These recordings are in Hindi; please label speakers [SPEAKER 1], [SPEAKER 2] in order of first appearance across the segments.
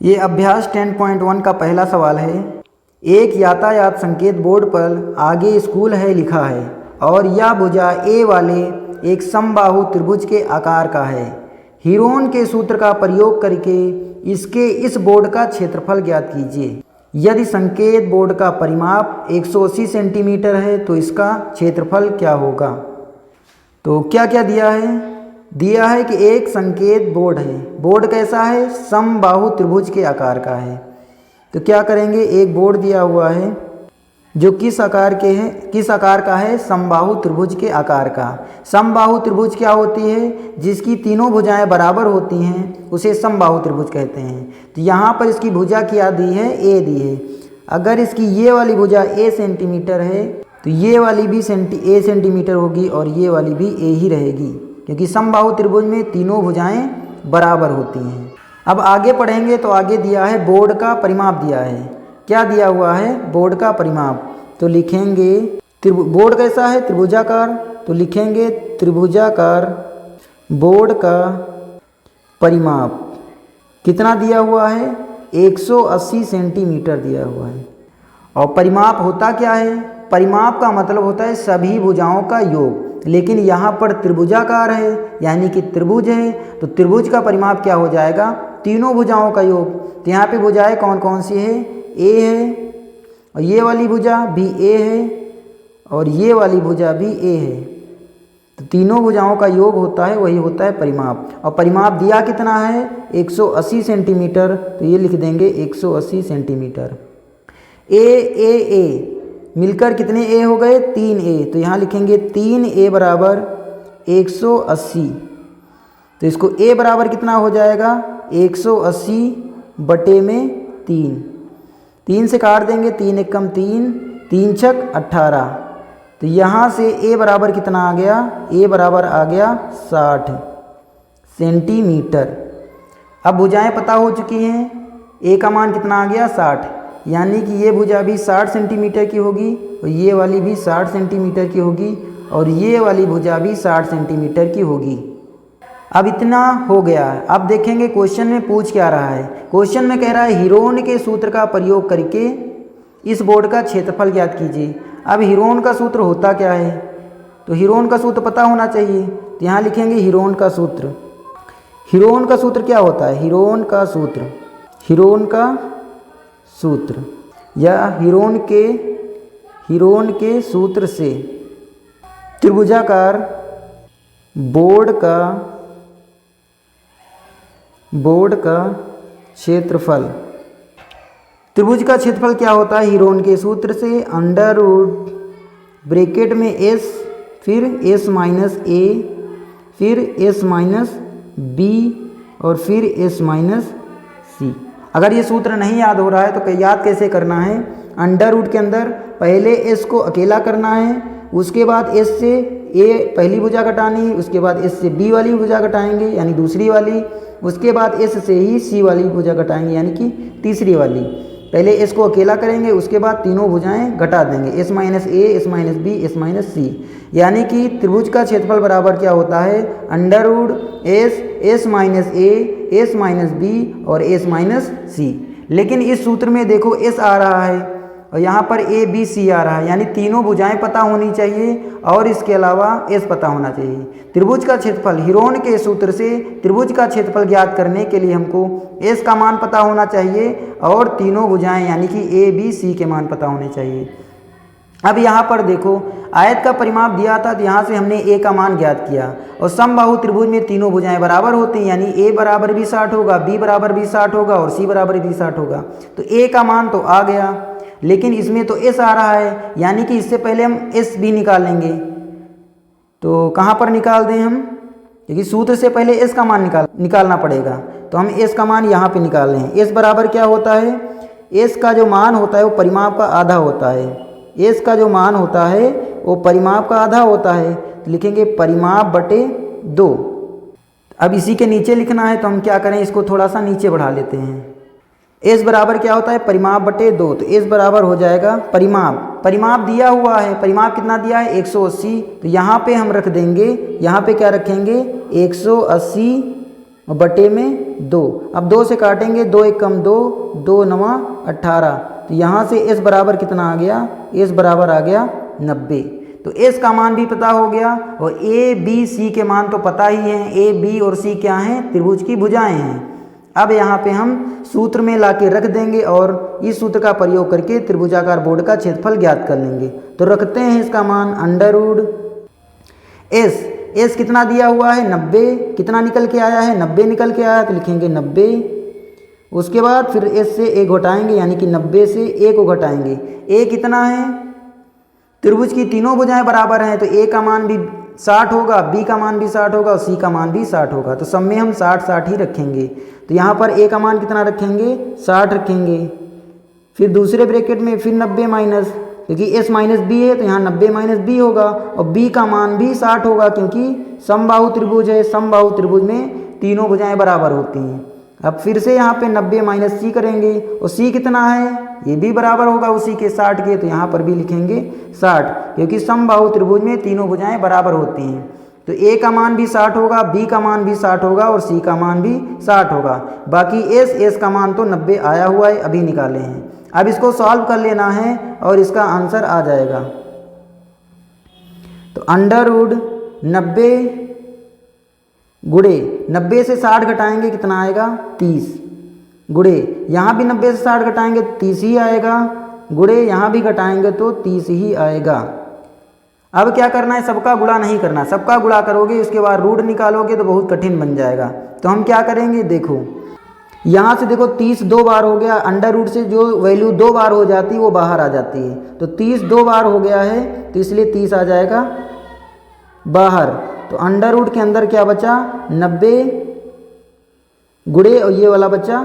[SPEAKER 1] ये अभ्यास 10.1 का पहला सवाल है। एक यातायात संकेत बोर्ड पर आगे स्कूल है लिखा है और यह भुजा ए वाले एक समबाहु त्रिभुज के आकार का है। हीरोन के सूत्र का प्रयोग करके इसके इस बोर्ड का क्षेत्रफल ज्ञात कीजिए। यदि संकेत बोर्ड का परिमाप 180 सेंटीमीटर है तो इसका क्षेत्रफल क्या होगा। तो क्या क्या दिया है कि एक संकेत बोर्ड है। बोर्ड कैसा है? समबाहु त्रिभुज के आकार का है। तो क्या करेंगे, एक बोर्ड दिया हुआ है जो किस आकार का है? समबाहु त्रिभुज के आकार का। समबाहु त्रिभुज क्या होती है? जिसकी तीनों भुजाएं बराबर होती हैं उसे समबाहु त्रिभुज कहते हैं। तो यहाँ पर इसकी भुजा क्या दी है? ए दी है। अगर इसकी ये वाली भुजा ए सेंटीमीटर है तो ये वाली भी ए सेंटीमीटर होगी और ये वाली भी ए ही रहेगी, क्योंकि समबाहु त्रिभुज में तीनों भुजाएं बराबर होती हैं। अब आगे पढ़ेंगे तो आगे दिया है बोर्ड का परिमाप दिया है। क्या दिया हुआ है? बोर्ड का परिमाप। तो लिखेंगे बोर्ड कैसा है? त्रिभुजाकार। तो लिखेंगे त्रिभुजाकार बोर्ड का परिमाप कितना दिया हुआ है? 180 सेंटीमीटर दिया हुआ है। और परिमाप होता क्या है? परिमाप का मतलब होता है सभी भुजाओं का योग, लेकिन यहाँ पर त्रिभुजाकार है यानी कि त्रिभुज है, तो त्रिभुज का परिमाप क्या हो जाएगा? तीनों भुजाओं का योग। तो यहाँ पे भुजाएं कौन कौन सी है? ए है और ये वाली भुजा भी ए है और ये वाली भुजा भी ए है। तो तीनों भुजाओं का योग होता है, वही होता है परिमाप। और परिमाप दिया कितना है? 180 सेंटीमीटर। तो ये लिख देंगे 180 सेंटीमीटर। ए मिलकर कितने ए हो गए? 3 ए। तो यहाँ लिखेंगे 3 ए बराबर 180। तो इसको ए बराबर कितना हो जाएगा? 180 बटे में 3। 3 से काट देंगे, 3 एकम 3, 3 छक 18। तो यहाँ से ए बराबर कितना आ गया? ए बराबर आ गया 60 सेंटीमीटर। अब भुजाएं पता हो चुकी हैं। ए का मान कितना आ गया? 60, यानी कि ये भुजा भी 60 सेंटीमीटर की होगी और ये वाली भी 60 सेंटीमीटर की होगी और ये वाली भुजा भी 60 सेंटीमीटर की होगी। अब इतना हो गया है। अब देखेंगे क्वेश्चन में पूछ क्या रहा है। क्वेश्चन में कह रहा है हीरोन के सूत्र का प्रयोग करके इस बोर्ड का क्षेत्रफल ज्ञात कीजिए। अब हीरोन का सूत्र होता क्या है? तो हीरोन का सूत्र पता होना चाहिए। तो यहाँ लिखेंगे हीरोन का सूत्र। हीरोन का सूत्र क्या होता है? हीरोन का सूत्र या हीरोन के सूत्र से त्रिभुजाकार बोर्ड का क्षेत्रफल। त्रिभुज का क्षेत्रफल क्या होता है? हीरोन के सूत्र से अंडर रूट ब्रैकेट में एस, फिर एस माइनस ए, फिर एस माइनस बी और फिर एस माइनस सी। अगर ये सूत्र नहीं याद हो रहा है तो याद कैसे करना है? अंडर रूट के अंदर पहले एस को अकेला करना है, उसके बाद एस से ए पहली भुजा घटानी है, उसके बाद एस से बी वाली भुजा घटाएंगे यानी दूसरी वाली, उसके बाद एस से ही सी वाली भुजा घटाएंगे यानी कि तीसरी वाली। पहले एस को अकेला करेंगे, उसके बाद तीनों भुजाएं घटा देंगे, S minus A, S minus B, S minus C. यानी कि त्रिभुज का क्षेत्रफल बराबर क्या होता है? Under root S, S minus A, S minus B और एस माइनस सी। लेकिन इस सूत्र में देखो एस आ रहा है और यहाँ पर ए बी सी आ रहा है, यानी तीनों भुजाएं पता होनी चाहिए और इसके अलावा एस पता होना चाहिए। त्रिभुज का क्षेत्रफल हीरोन के सूत्र से त्रिभुज का क्षेत्रफल ज्ञात करने के लिए हमको एस का मान पता होना चाहिए और तीनों भुजाएं यानी कि ए बी सी के मान पता होने चाहिए। अब यहाँ पर देखो आयत का परिमाप दिया था तो यहाँ से हमने ए का मान ज्ञात किया और समबाहु त्रिभुज में तीनों भुजाएं बराबर होती हैं, यानी ए बराबर भी 60 होगा, बी बराबर भी 60 होगा और सी बराबर भी 60 होगा। तो ए का मान तो आ गया, लेकिन इसमें तो एस आ रहा है, यानी कि इससे पहले हम एस भी निकालेंगे। तो कहाँ पर निकाल दें हम? क्योंकि सूत्र से पहले एस का मान निकालना पड़ेगा, तो हम एस का मान यहाँ पे निकाल लें। एस बराबर क्या होता है? एस का जो मान होता है वो परिमाप का आधा होता है। एस का जो मान होता है वो परिमाप का आधा होता है, तो लिखेंगे परिमाप बटे 2। अब इसी के नीचे लिखना है तो हम क्या करें, इसको थोड़ा सा नीचे बढ़ा लेते हैं। एस बराबर क्या होता है? परिमाप बटे 2। तो एस बराबर हो जाएगा परिमाप दिया हुआ है। परिमाप कितना दिया है? 180। तो यहाँ पे हम रख देंगे, यहाँ पे क्या रखेंगे? 180 और बटे में 2। अब 2 से काटेंगे, 2 एक कम 2, 2 नवा 18। तो यहाँ से s बराबर कितना आ गया, s बराबर आ गया 90। तो s का मान भी पता हो गया और a b c के मान तो पता ही हैं। a b और c क्या हैं, त्रिभुज की भुजाएं हैं। अब यहाँ पे हम सूत्र में लाके रख देंगे और इस सूत्र का प्रयोग करके त्रिभुजाकार बोर्ड का क्षेत्रफल ज्ञात कर लेंगे। तो रखते हैं इसका मान अंडर रूट s कितना दिया हुआ है 90, कितना निकल के आया है 90 निकल के आया, तो लिखेंगे 90। उसके बाद फिर s से a घटाएंगे, यानी कि 90 से a को घटाएंगे। a कितना है, त्रिभुज की तीनों भुजाएं बराबर हैं, तो a का मान भी 60 होगा, b का मान भी 60 होगा और c का मान भी 60 होगा। तो सब में हम 60-60 ही रखेंगे। तो यहाँ पर a का मान कितना रखेंगे, 60 रखेंगे। फिर दूसरे ब्रैकेट में फिर 90 माइनस, क्योंकि s माइनस बी है तो यहाँ 90 माइनस बी होगा और b का मान भी 60 होगा, क्योंकि समबाहु त्रिभुज है। समबाहु त्रिभुज में तीनों भुजाएं बराबर होती हैं। अब फिर से यहाँ पे 90 माइनस सी करेंगे और c कितना है, ये भी बराबर होगा उसी के 60 के, तो यहाँ पर भी लिखेंगे 60, क्योंकि समबाहु त्रिभुज में तीनों भुजाएं बराबर होती हैं। तो a का मान भी 60 होगा, b का मान भी 60 होगा और c का मान भी 60 होगा। बाकी s का मान तो 90 आया हुआ है, अभी निकाले हैं। अब इसको सॉल्व कर लेना है और इसका आंसर आ जाएगा। तो अंडर रूट 90 गुणे 90 से 60 घटाएंगे कितना आएगा 30, गुणे यहाँ भी 90 से 60 घटाएंगे 30 ही आएगा, गुणे यहाँ भी घटाएंगे तो 30 ही आएगा। अब क्या करना है, सबका गुणा नहीं करना। सबका गुणा करोगे उसके बाद रूट निकालोगे तो बहुत कठिन बन जाएगा। तो हम क्या करेंगे, देखो यहाँ से देखो 30 2 बार हो गया, अंडर रूट से जो वैल्यू 2 बार हो जाती है वो बाहर आ जाती है। तो 30 2 बार हो गया है तो इसलिए 30 आ जाएगा बाहर। तो अंडर रूट के अंदर क्या बचा 90 गुणे और ये वाला बचा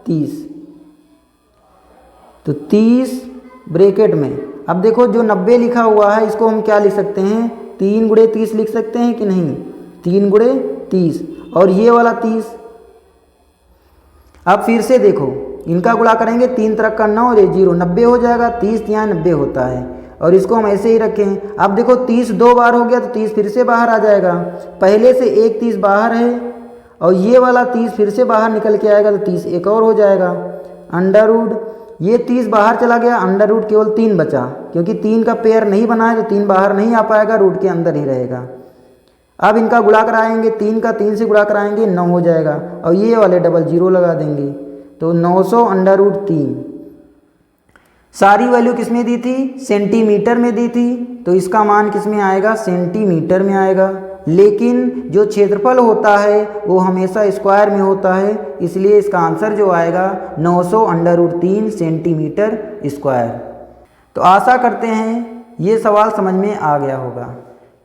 [SPEAKER 1] 30। तो 30 ब्रैकेट में, अब देखो जो 90 लिखा हुआ है इसको हम क्या लिख सकते हैं, 3 गुणे 30 लिख सकते हैं कि नहीं, 3 गुणे 30 और ये वाला 30। अब फिर से देखो इनका गुणा करेंगे, 3 तरफ का 9 और 0 90 हो जाएगा, 30 यहाँ 90 होता है और इसको हम ऐसे ही रखें। अब देखो 30 2 बार हो गया तो 30 फिर से बाहर आ जाएगा। पहले से एक 30 बाहर है और ये वाला 30 फिर से बाहर निकल के आएगा तो 30 एक और हो जाएगा। अंडर रूट ये 30 बाहर चला गया, अंडर रूट केवल 3 बचा, क्योंकि 3 का पेयर नहीं बना है तो 3 बाहर नहीं आ पाएगा, रूट के अंदर ही रहेगा। अब इनका गुणा कराएंगे, 3 का 3 से गुणा कराएंगे 9 हो जाएगा और ये वाले डबल 0 लगा देंगे तो 900 अंडर रूट 3। सारी वैल्यू किस में दी थी, सेंटीमीटर में दी थी, तो इसका मान किस में आएगा, सेंटीमीटर में आएगा। लेकिन जो क्षेत्रफल होता है वो हमेशा स्क्वायर में होता है, इसलिए इसका आंसर जो आएगा 900 अंडर रूट 3 सेंटीमीटर स्क्वायर। तो आशा करते हैं ये सवाल समझ में आ गया होगा।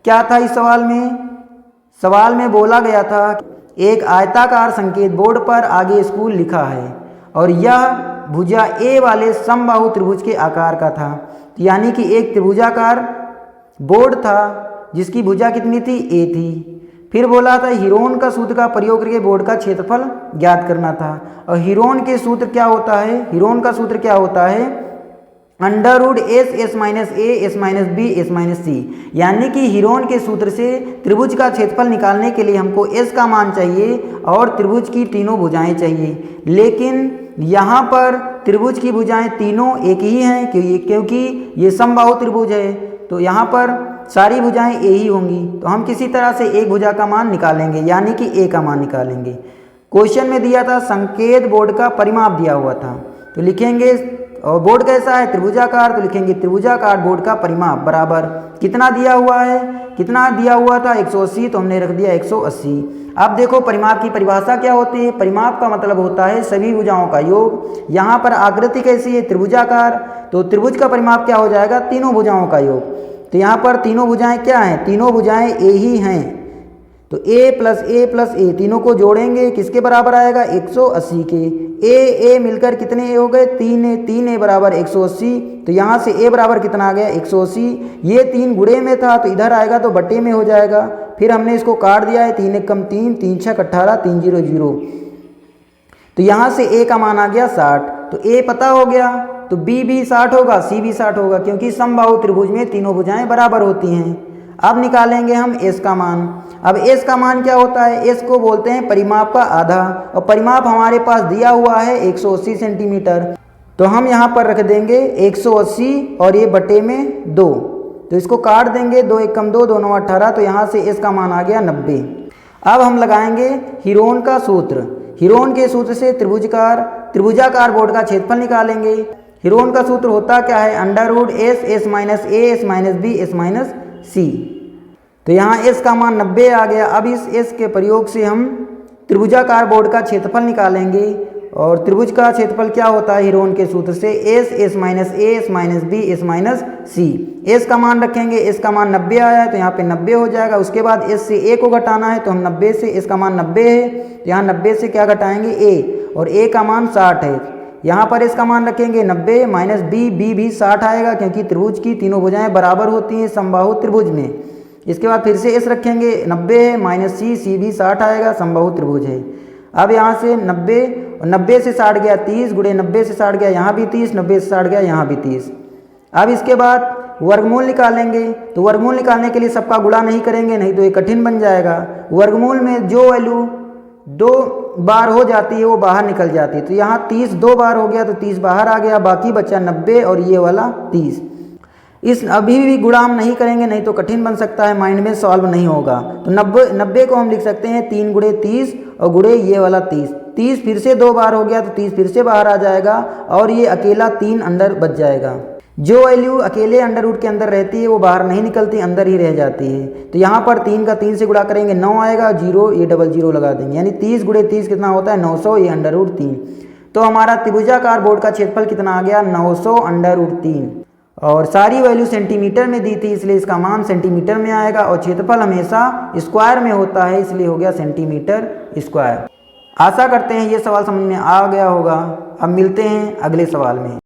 [SPEAKER 1] क्या था इस सवाल में, सवाल में बोला गया था एक आयताकार संकेत बोर्ड पर आगे स्कूल लिखा है और यह भुजा ए वाले समबाहु त्रिभुज के आकार का था। यानी कि एक त्रिभुजाकार बोर्ड था जिसकी भुजा कितनी थी, ए थी। फिर बोला था हीरोन का सूत्र का प्रयोग करके बोर्ड का क्षेत्रफल ज्ञात करना था और हीरोन के सूत्र क्या होता है, हीरोन का सूत्र क्या होता है, under root S minus A S minus B S minus C. यानी कि हीरोन के सूत्र से त्रिभुज का क्षेत्रफल निकालने के लिए हमको एस का मान चाहिए और त्रिभुज की तीनों भुजाएं चाहिए। लेकिन यहाँ पर त्रिभुज की भुजाएं तीनों एक ही हैं, क्योंकि ये समबाहु त्रिभुज है, तो यहाँ पर सारी भुजाएं ए ही होंगी। तो हम किसी तरह से एक भुजा का मान निकालेंगे, यानी कि ए का मान निकालेंगे। क्वेश्चन में दिया था संकेत बोर्ड का परिमाप दिया हुआ था, तो लिखेंगे और बोर्ड कैसा है, त्रिभुजाकार, तो लिखेंगे त्रिभुजाकार बोर्ड का परिमाप बराबर कितना दिया हुआ है, कितना दिया हुआ था 180, तो हमने रख दिया 180। अब देखो परिमाप की परिभाषा क्या होती है, परिमाप का मतलब होता है सभी भुजाओं का योग। यहाँ पर आकृति कैसी है, त्रिभुजाकार, तो त्रिभुज का परिमाप क्या हो जाएगा, तीनों भुजाओं का योग। तो यहाँ पर तीनों भुजाएं क्या हैं, तीनों भुजाएं ए ही हैं। तो a प्लस ए तीनों को जोड़ेंगे किसके बराबर आएगा, 180 के। ए मिलकर कितने ए हो गए, 3 ए बराबर 180। तो यहाँ से a बराबर कितना आ गया 180। ये 3 गुणे में था तो इधर आएगा तो बटे में हो जाएगा। फिर हमने इसको काट दिया है, 3 1 कम 3, 3 6 18, 3 0 0। तो यहाँ से a का मान आ गया 60। तो a पता हो गया, तो b भी 60 होगा, c भी 60 होगा, क्योंकि समबाहु त्रिभुज में तीनों भुजाएं बराबर होती हैं। अब निकालेंगे हम एस का मान। अब एस का मान क्या होता है, एस को बोलते हैं परिमाप का आधा, और परिमाप हमारे पास दिया हुआ है 180 सेंटीमीटर। तो हम यहाँ पर रख देंगे 180 और ये बटे में 2, तो इसको काट देंगे, 2 एकम 2, 2 9 18, तो यहाँ से एस का मान आ गया 90। अब हम लगाएंगे हीरोन का सूत्र। हीरोन के सूत्र से त्रिभुजाकार बोर्ड का क्षेत्रफल निकालेंगे। हीरोन का सूत्र होता क्या है, under root S, S minus A, S minus B, S minus C. तो यहाँ एस का मान 90 आ गया। अब इस एस के प्रयोग से हम त्रिभुजाकार बोर्ड का क्षेत्रफल निकालेंगे, और त्रिभुज का क्षेत्रफल क्या होता है हीरोन के सूत्र से, S, S minus A, S minus B, S minus C. S का मान रखेंगे, एस का मान 90 आया है तो यहाँ पे 90 हो जाएगा। उसके बाद एस से ए को घटाना है, तो हम 90 से, एस का मान 90 है, तो यहाँ 90 से क्या घटाएंगे, ए, और ए का मान 60 है। यहाँ पर एस का मान रखेंगे 90 माइनस बी, बी भी 60 आएगा, क्योंकि त्रिभुज की तीनों भुजाएं बराबर होती हैं समबाहु त्रिभुज में। इसके बाद फिर से एस रखेंगे, 90 है माइनस सी, सी भी 60 आएगा, समबाहु त्रिभुज है। अब यहाँ से 90, और 90 से 60 गया 30, गुणे 90 से 60 गया यहाँ भी 30, 90 से 60 गया यहाँ भी 30। अब इसके बाद वर्गमूल निकालेंगे। तो वर्गमूल निकालने के लिए सबका गुणा नहीं करेंगे, नहीं तो ये कठिन बन जाएगा। वर्गमूल में जो वैल्यू 2 बार हो जाती है वो बाहर निकल जाती है। तो यहाँ 30 2 बार हो गया तो 30 बाहर आ गया, बाकी बचा 90 और ये वाला 30। इस अभी भी गुणा हम नहीं करेंगे, नहीं तो कठिन बन सकता है, माइंड में सॉल्व नहीं होगा। तो 90 को हम लिख सकते हैं 3 गुणे 30 और गुणे ये वाला 30। 30 फिर से 2 बार हो गया तो 30 फिर से बाहर आ जाएगा, और ये अकेला 3 अंदर बच जाएगा। जो वैल्यू अकेले अंडर रूट के अंदर रहती है वो बाहर नहीं निकलती, अंदर ही रह जाती है। तो यहाँ पर 3 का 3 से गुणा करेंगे 9 आएगा, 0 ये डबल 0 लगा देंगे, यानी 30 गुणे 30 कितना होता है 900, ये अंडर रूट 3। तो हमारा त्रिभुजाकार बोर्ड का क्षेत्रफल कितना आ गया 900 अंडर रूट 3, और सारी वैल्यू सेंटीमीटर में दी थी इसलिए इसका मान सेंटीमीटर में आएगा, और क्षेत्रफल हमेशा स्क्वायर में होता है इसलिए हो गया सेंटीमीटर स्क्वायर। आशा करते हैं ये सवाल समझ में आ गया होगा। अब मिलते हैं अगले सवाल में।